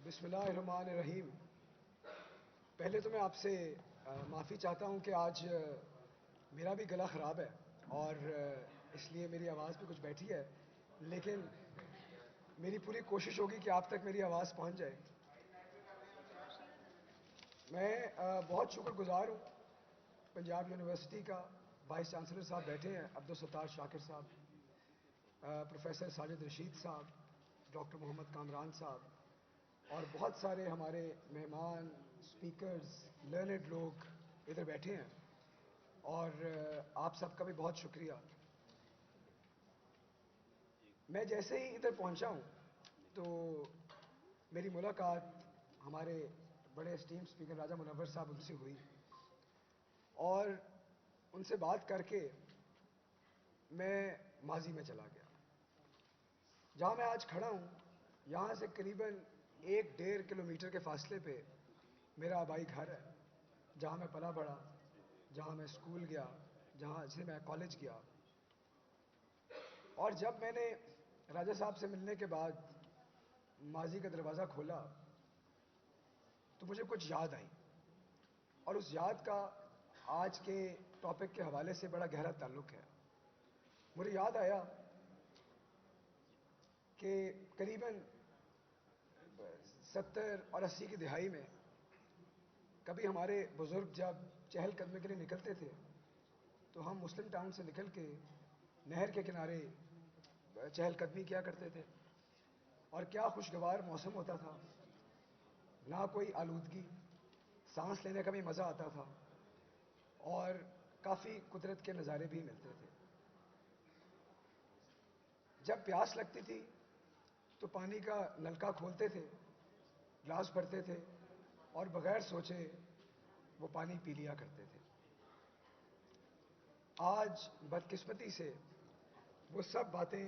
بسم اللہ الرحمن الرحیم. پہلے تو میں آپ سے معافی چاہتا ہوں کہ آج میرا بھی گلا خراب ہے اور اس لیے میری آواز بھی کچھ بیٹھی ہے، لیکن میری پوری کوشش ہوگی کہ آپ تک میری آواز پہنچ جائے. میں بہت شکر گزار ہوں پنجاب یونیورسٹی کا. وائس چانسلر صاحب بیٹھے ہیں، عبدالستار شاکر صاحب، پروفیسر ساجد رشید صاحب، ڈاکٹر محمد کامران صاحب اور بہت سارے ہمارے مہمان، اسپیکرز، لرنڈ لوگ ادھر بیٹھے ہیں، اور آپ سب کا بھی بہت شکریہ. میں جیسے ہی ادھر پہنچا ہوں تو میری ملاقات ہمارے بڑے اسٹیم اسپیکر راجہ منور صاحب ان سے ہوئی، اور ان سے بات کر کے میں ماضی میں چلا گیا. جہاں میں آج کھڑا ہوں یہاں سے قریباً 1.5 کلومیٹر کے فاصلے پہ میرا آبائی گھر ہے، جہاں میں پلا بڑھا، جہاں میں اسکول گیا، جہاں سے میں کالج گیا. اور جب میں نے راجہ صاحب سے ملنے کے بعد ماضی کا دروازہ کھولا تو مجھے کچھ یاد آئی، اور اس یاد کا آج کے ٹاپک کے حوالے سے بڑا گہرا تعلق ہے. مجھے یاد آیا کہ قریباً 70 اور 80 کی دہائی میں کبھی ہمارے بزرگ جب چہل قدمی کے لیے نکلتے تھے تو ہم مسلم ٹاؤن سے نکل کے نہر کے کنارے چہل قدمی کیا کرتے تھے، اور کیا خوشگوار موسم ہوتا تھا، نہ کوئی آلودگی، سانس لینے کا بھی مزہ آتا تھا، اور کافی قدرت کے نظارے بھی ملتے تھے. جب پیاس لگتی تھی تو پانی کا نلکا کھولتے تھے، گلاس بھرتے تھے اور بغیر سوچے وہ پانی پی لیا کرتے تھے. آج بدقسمتی سے وہ سب باتیں،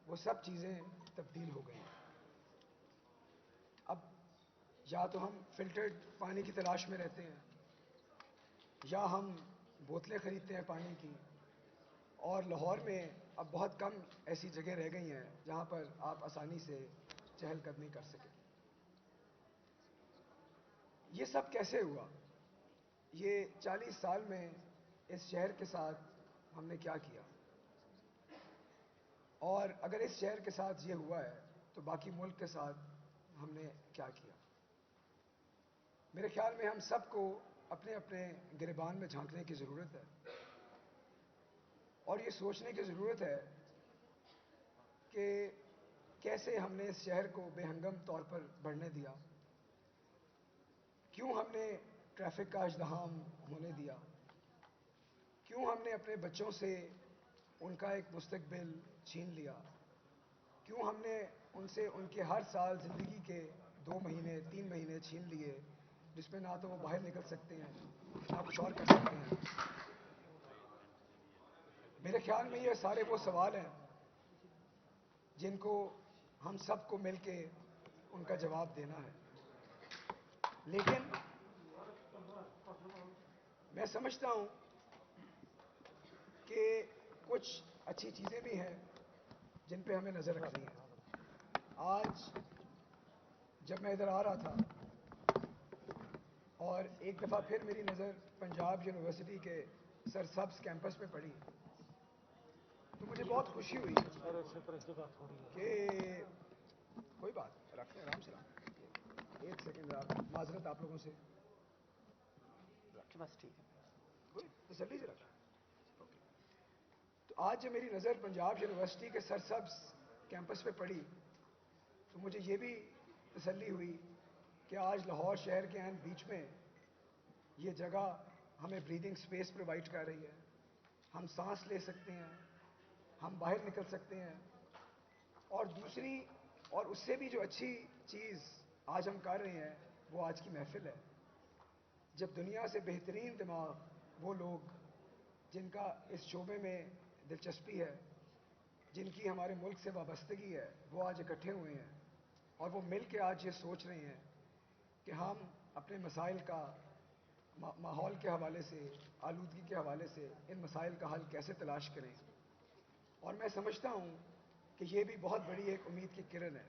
وہ سب چیزیں تبدیل ہو گئی ہیں. اب یا تو ہم فلٹرڈ پانی کی تلاش میں رہتے ہیں، یا ہم بوتلیں خریدتے ہیں پانی کی، اور لاہور میں اب بہت کم ایسی جگہ رہ گئی ہیں جہاں پر آپ آسانی سے چہل قدمی کر سکیں. یہ سب کیسے ہوا؟ یہ 40 سال میں اس شہر کے ساتھ ہم نے کیا کیا؟ اور اگر اس شہر کے ساتھ یہ ہوا ہے تو باقی ملک کے ساتھ ہم نے کیا کیا؟ میرے خیال میں ہم سب کو اپنے اپنے گریبان میں جھانکنے کی ضرورت ہے، اور یہ سوچنے کی ضرورت ہے کہ کیسے ہم نے اس شہر کو بے ہنگم طور پر بڑھنے دیا، کیوں ہم نے ٹریفک کا ازدحام ہونے دیا، کیوں ہم نے اپنے بچوں سے ان کا ایک مستقبل چھین لیا، کیوں ہم نے ان سے ان کے ہر سال زندگی کے 2 مہینے 3 مہینے چھین لیے جس میں نہ تو وہ باہر نکل سکتے ہیں نہ کچھ اور کر سکتے ہیں. میرے خیال میں یہ سارے وہ سوال ہیں جن کو ہم سب کو مل کے ان کا جواب دینا ہے. لیکن میں سمجھتا ہوں کہ کچھ اچھی چیزیں بھی ہیں جن پہ ہمیں نظر رکھنی ہے. آج جب میں ادھر آ رہا تھا اور ایک دفعہ پھر میری نظر پنجاب یونیورسٹی کے سرسبز کیمپس پہ پڑی تو مجھے بہت خوشی ہوئی کہ کوئی بات رکھیں، آرام سے رکھیں. ایک سیکنڈ معذرت آپ لوگوں سے، بس ٹھیک ہے، کوئی تسلی سے رکھیں. اوکے. تو آج جب میری نظر پنجاب یونیورسٹی کے سرسبز کیمپس پہ پڑی تو مجھے یہ بھی تسلی ہوئی کہ آج لاہور شہر کے عین بیچ میں یہ جگہ ہمیں بریدنگ سپیس پرووائڈ کر رہی ہے. ہم سانس لے سکتے ہیں، ہم باہر نکل سکتے ہیں. اور دوسری اور اس سے بھی جو اچھی چیز آج ہم کر رہے ہیں وہ آج کی محفل ہے. جب دنیا سے بہترین دماغ، وہ لوگ جن کا اس شعبے میں دلچسپی ہے، جن کی ہمارے ملک سے وابستگی ہے، وہ آج اکٹھے ہوئے ہیں اور وہ مل کے آج یہ سوچ رہے ہیں کہ ہم اپنے مسائل کا، ماحول کے حوالے سے، آلودگی کے حوالے سے ان مسائل کا حل کیسے تلاش کریں. اور میں سمجھتا ہوں کہ یہ بھی بہت بڑی ایک امید کی کرن ہے،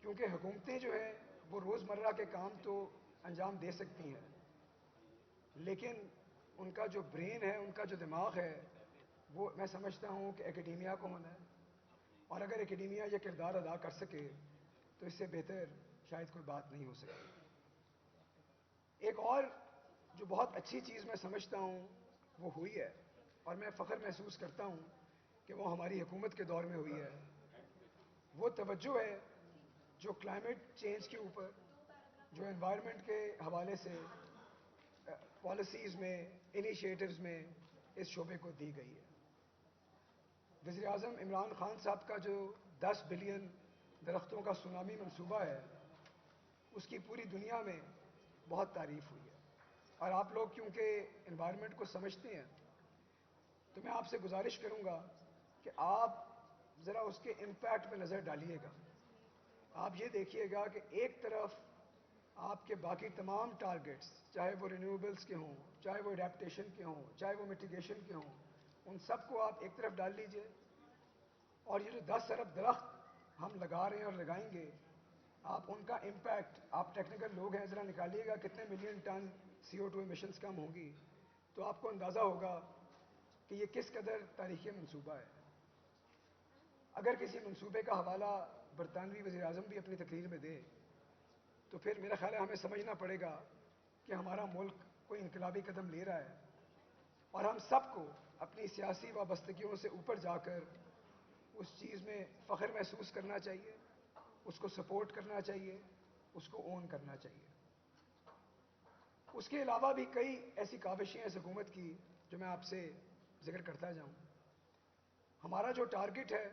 کیونکہ حکومتیں جو ہیں وہ روزمرہ کے کام تو انجام دے سکتی ہیں، لیکن ان کا جو برین ہے، ان کا جو دماغ ہے، وہ میں سمجھتا ہوں کہ اکیڈیمیا کو ہونا ہے. اور اگر اکیڈیمیا یہ کردار ادا کر سکے تو اس سے بہتر شاید کوئی بات نہیں ہو سکتی. ایک اور جو بہت اچھی چیز میں سمجھتا ہوں وہ ہوئی ہے، اور میں فخر محسوس کرتا ہوں کہ وہ ہماری حکومت کے دور میں ہوئی ہے، وہ توجہ ہے جو کلائمیٹ چینج کے اوپر، جو انوائرمنٹ کے حوالے سے پالیسیز میں، انیشیٹوز میں اس شعبے کو دی گئی ہے. وزیر اعظم عمران خان صاحب کا جو 10 بلین درختوں کا سونامی منصوبہ ہے، اس کی پوری دنیا میں بہت تعریف ہوئی ہے. اور آپ لوگ کیونکہ انوائرمنٹ کو سمجھتے ہیں تو میں آپ سے گزارش کروں گا کہ آپ ذرا اس کے امپیکٹ پہ نظر ڈالیے گا. آپ یہ دیکھیے گا کہ ایک طرف آپ کے باقی تمام ٹارگٹس، چاہے وہ رینیویبلس کے ہوں، چاہے وہ اڈیپٹیشن کے ہوں، چاہے وہ میٹیگیشن کے ہوں، ان سب کو آپ ایک طرف ڈال لیجئے، اور یہ جو 10 ارب درخت ہم لگا رہے ہیں اور لگائیں گے، آپ ان کا امپیکٹ، آپ ٹیکنیکل لوگ ہیں، ذرا نکالیے گا کتنے ملین ٹن CO2 ایمیشنز کم ہوں گی، تو آپ کو اندازہ ہوگا کہ یہ کس قدر تاریخی منصوبہ ہے. اگر کسی منصوبے کا حوالہ برطانوی وزیر اعظم بھی اپنی تقریر میں دے تو پھر میرا خیال ہے ہمیں سمجھنا پڑے گا کہ ہمارا ملک کوئی انقلابی قدم لے رہا ہے، اور ہم سب کو اپنی سیاسی وابستگیوں سے اوپر جا کر اس چیز میں فخر محسوس کرنا چاہیے، اس کو سپورٹ کرنا چاہیے، اس کو اون کرنا چاہیے. اس کے علاوہ بھی کئی ایسی کاوشیں ہیں اس حکومت کی جو میں آپ سے ذکر کرتا جاؤں. ہمارا جو ٹارگٹ ہے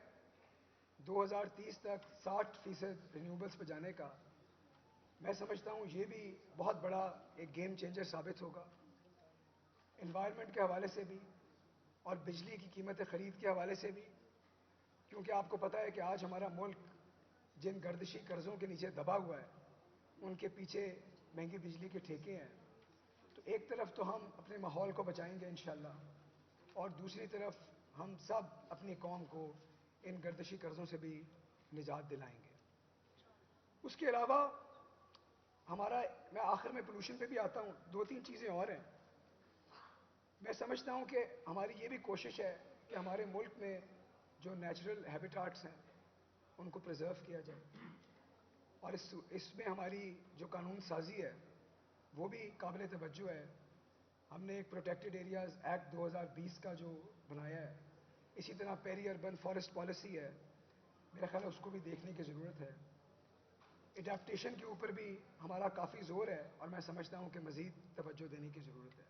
2030 تک 60% رینیوبلس پہ جانے کا، میں سمجھتا ہوں یہ بھی بہت بڑا ایک گیم چینجر ثابت ہوگا، انوائرمنٹ کے حوالے سے بھی اور بجلی کی قیمت خرید کے حوالے سے بھی. کیونکہ آپ کو پتہ ہے کہ آج ہمارا ملک جن گردشی قرضوں کے نیچے دبا ہوا ہے، ان کے پیچھے مہنگی بجلی کے ٹھیکے ہیں. تو ایک طرف تو ہم اپنے ماحول کو بچائیں گے انشاءاللہ، اور دوسری طرف ہم سب اپنی قوم کو ان گردشی قرضوں سے بھی نجات دلائیں گے. اس کے علاوہ ہمارا، میں آخر میں پولوشن پہ بھی آتا ہوں، 2-3 چیزیں اور ہیں. میں سمجھتا ہوں کہ ہماری یہ بھی کوشش ہے کہ ہمارے ملک میں جو نیچرل ہیبیٹاٹس ہیں ان کو پریزرو کیا جائے، اور اس میں ہماری جو قانون سازی ہے وہ بھی قابل توجہ ہے. ہم نے ایک پروٹیکٹڈ ایریاز ایکٹ 2020 کا جو بنایا ہے، اسی طرح پیری اربن فارسٹ پالیسی ہے، میرا خیال ہے اس کو بھی دیکھنے کی ضرورت ہے. اڈیپٹیشن کے اوپر بھی ہمارا کافی زور ہے، اور میں سمجھتا ہوں کہ مزید توجہ دینے کی ضرورت ہے.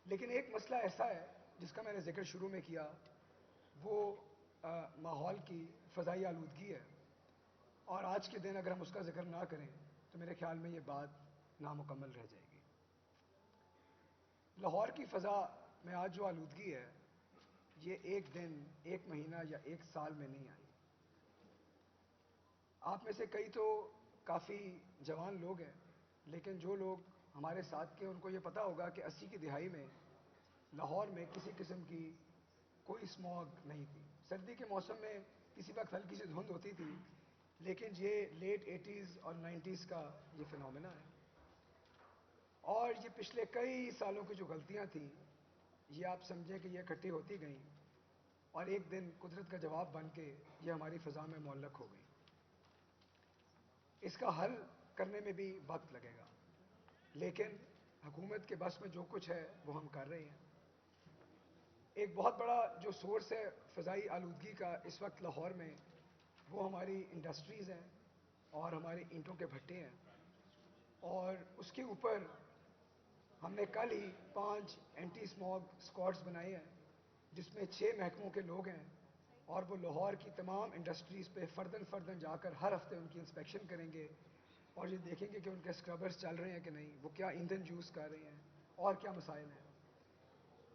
لیکن ایک مسئلہ ایسا ہے جس کا میں نے ذکر شروع میں کیا، وہ ماحول کی فضائی آلودگی ہے، اور آج کے دن اگر ہم اس کا ذکر نہ کریں تو میرے خیال میں یہ بات نامکمل رہ جائے گی. لاہور کی فضا میں آج جو آلودگی ہے، یہ ایک دن، ایک مہینہ یا ایک سال میں نہیں آئی. آپ میں سے کئی تو کافی جوان لوگ ہیں، لیکن جو لوگ ہمارے ساتھ کے ان کو یہ پتہ ہوگا کہ 80 کی دہائی میں لاہور میں کسی قسم کی کوئی اسموگ نہیں تھی. سردی کے موسم میں کسی وقت ہلکی سی دھند ہوتی تھی، لیکن یہ لیٹ 80s اور 90s کا یہ فنومینا ہے. اور یہ پچھلے کئی سالوں کی جو غلطیاں تھیں، یہ آپ سمجھیں کہ یہ اکٹھی ہوتی گئیں، اور ایک دن قدرت کا جواب بن کے یہ ہماری فضا میں معلق ہو گئی. اس کا حل کرنے میں بھی وقت لگے گا، لیکن حکومت کے بس میں جو کچھ ہے وہ ہم کر رہے ہیں. ایک بہت بڑا جو سورس ہے فضائی آلودگی کا اس وقت لاہور میں، وہ ہماری انڈسٹریز ہیں اور ہمارے اینٹوں کے بھٹے ہیں. اور اس کے اوپر ہم نے کل ہی 5 اینٹی اسموگ اسکواڈز بنائے ہیں، جس میں 6 محکموں کے لوگ ہیں، اور وہ لاہور کی تمام انڈسٹریز پہ فردن جا کر ہر ہفتے ان کی انسپیکشن کریں گے، اور یہ دیکھیں گے کہ ان کے اسکربرز چل رہے ہیں کہ نہیں، وہ کیا ایندھن یوز کر رہے ہیں اور کیا مسائل ہیں.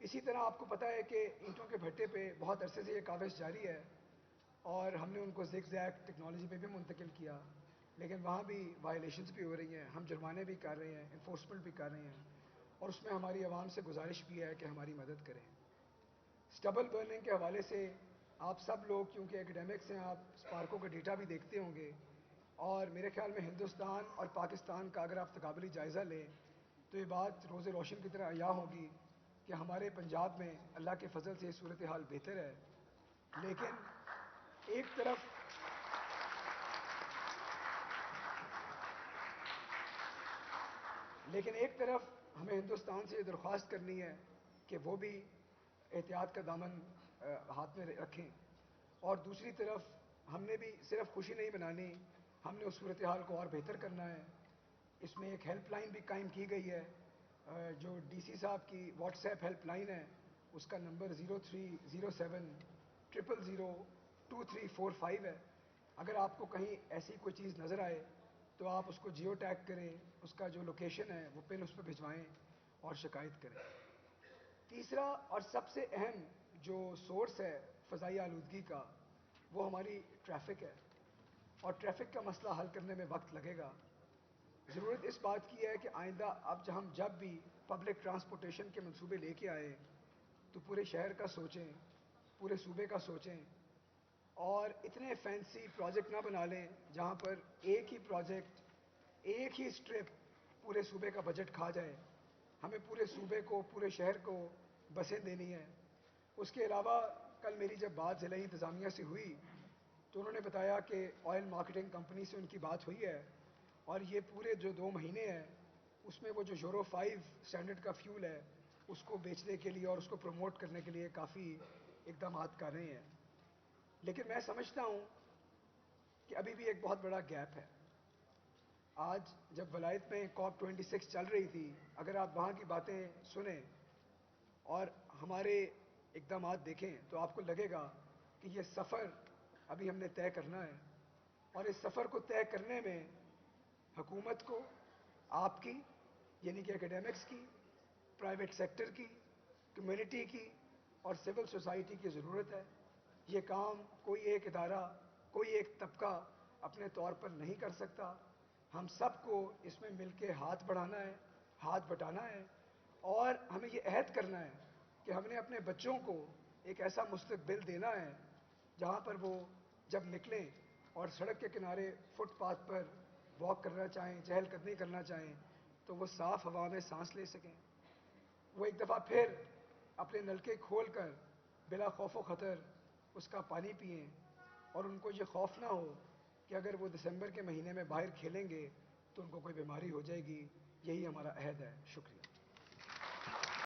اسی طرح آپ کو پتہ ہے کہ اینٹوں کے بھٹے پہ بہت عرصے سے یہ کاوش جاری ہے، اور ہم نے ان کو زگ زیگ ٹیکنالوجی پہ بھی منتقل کیا، لیکن وہاں بھی وائلیشنز بھی ہو رہی ہیں، ہم جرمانے بھی کر رہے ہیں، انفورسمنٹ بھی کر رہے ہیں، اور اس میں ہماری عوام سے گزارش بھی ہے کہ ہماری مدد کریں. سٹبل برننگ کے حوالے سے آپ سب لوگ کیونکہ ایکڈیمکس ہیں، آپ اسپارکو کا ڈیٹا بھی دیکھتے ہوں گے، اور میرے خیال میں ہندوستان اور پاکستان کا اگر آپ تقابلی جائزہ لیں تو یہ بات روز روشن کی طرح عیاں ہوگی کہ ہمارے پنجاب میں اللہ کے فضل سے یہ صورتحال بہتر ہے. لیکن ایک طرف ہمیں ہندوستان سے یہ درخواست کرنی ہے کہ وہ بھی احتیاط کا دامن ہاتھ میں رکھیں. اور دوسری طرف ہم نے بھی صرف خوشی نہیں منانی, ہم نے اس صورتحال کو اور بہتر کرنا ہے. اس میں ایک ہیلپ لائن بھی قائم کی گئی ہے, جو ڈی سی صاحب کی واٹس ایپ ہیلپ لائن ہے, اس کا نمبر 0307002345 ہے. اگر آپ کو کہیں ایسی کوئی چیز نظر آئے تو آپ اس کو جیو ٹیگ کریں, اس کا جو لوکیشن ہے وہ پن اس پہ بھجوائیں اور شکایت کریں. تیسرا اور سب سے اہم جو سورس ہے فضائی آلودگی کا وہ ہماری ٹریفک ہے, اور ٹریفک کا مسئلہ حل کرنے میں وقت لگے گا. ضرورت اس بات کی ہے کہ آئندہ اب ہم جب بھی پبلک ٹرانسپورٹیشن کے منصوبے لے کے آئیں تو پورے شہر کا سوچیں, پورے صوبے کا سوچیں, اور اتنے فینسی پروجیکٹ نہ بنا لیں جہاں پر ایک ہی پروجیکٹ, ایک ہی اسٹرپ پورے صوبے کا بجٹ کھا جائے. ہمیں پورے صوبے کو, پورے شہر کو بسیں دینی ہیں. اس کے علاوہ کل میری جب بات ضلعی انتظامیہ سے ہوئی تو انہوں نے بتایا کہ آئل مارکیٹنگ کمپنی سے ان کی بات ہوئی ہے, اور یہ پورے جو 2 مہینے ہیں اس میں وہ جو یورو 5 اسٹینڈرڈ کا فیول ہے اس کو بیچنے کے لیے اور اس کو پروموٹ کرنے کے لیے کافی اقدامات کر رہے ہیں. لیکن میں سمجھتا ہوں کہ ابھی بھی ایک بہت بڑا گیپ ہے. آج جب ولایت میں COP26 چل رہی تھی, اگر آپ وہاں کی باتیں سنیں اور ہمارے اقدامات دیکھیں تو آپ کو لگے گا کہ یہ سفر ابھی ہم نے طے کرنا ہے, اور اس سفر کو طے کرنے میں حکومت کو, آپ کی یعنی کہ اکیڈیمکس کی, پرائیویٹ سیکٹر کی, کمیونٹی کی اور سول سوسائٹی کی ضرورت ہے. یہ کام کوئی ایک ادارہ, کوئی ایک طبقہ اپنے طور پر نہیں کر سکتا. ہم سب کو اس میں مل کے ہاتھ بڑھانا ہے, ہاتھ بٹانا ہے, اور ہمیں یہ عہد کرنا ہے کہ ہم نے اپنے بچوں کو ایک ایسا مستقبل دینا ہے جہاں پر وہ جب نکلیں اور سڑک کے کنارے فٹ پاتھ پر واک کرنا چاہیں, چہل قدمی کرنا چاہیں, تو وہ صاف ہوا میں سانس لے سکیں. وہ ایک دفعہ پھر اپنے نلکے کھول کر بلا خوف و خطر اس کا پانی پئیں, اور ان کو یہ خوف نہ ہو کہ اگر وہ دسمبر کے مہینے میں باہر کھیلیں گے تو ان کو کوئی بیماری ہو جائے گی. یہی ہمارا عہد ہے. شکریہ.